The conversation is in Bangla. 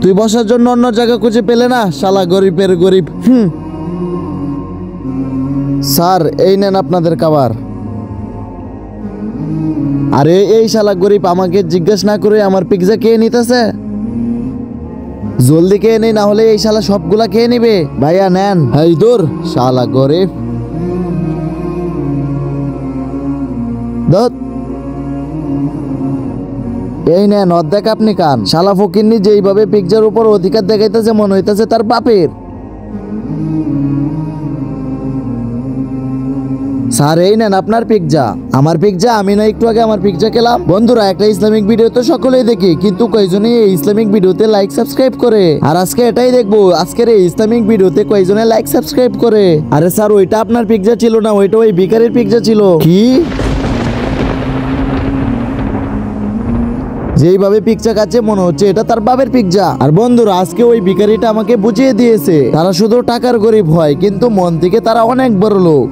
তুই বসার জন্য অন্য জায়গা খুঁজে পেলে না, শালা গরিবের গরিব। স্যার এই নেন আপনাদের খাবার। আরে এই শালা গরিব আমাকে জিজ্ঞেস না করে আমার পিৎজা খেয়ে নিতেছে। জলদি খেয়ে নেই, না হলে এই শালা সবগুলা খেয়ে নিবে। ভাইয়া নেন। এই দূর শালা গরিব। এই নেন অর্ধেক আপনি খান। শালা ফকিন্নি যেইভাবে পিৎজার উপর অধিকার দেখাইতেছে মনে হইতেছে তার বাপের। স্যার এই নেন আপনার পিৎজা। আমার পিৎজা? আমি না একটু আগে আমার পিৎজা খেলাম। বন্ধুরা, একটা ইসলামিক ভিডিও তো সকলেই দেখি, কিন্তু কয়জনই এই ইসলামিক ভিডিওতে লাইক সাবস্ক্রাইব করে? আর আজকে এটাই দেখবো, আজকের এই ইসলামিক ভিডিওতে কয়জনে লাইক সাবস্ক্রাইব করে। আরে স্যার ওইটা আপনার পিৎজা ছিল না, ওইটা ওই ভিখারির পিৎজা ছিল। কি? যেইভাবে পিৎজা খাচ্ছে মনে হচ্ছে এটা তার বাপের পিৎজা। আর বন্ধুরা, আজকে ওই ভিখারিটা আমাকে বুঝিয়ে দিয়েছে তারা শুধু টাকার গরিব হয়, কিন্তু মন থেকে তারা অনেক বড় লোক।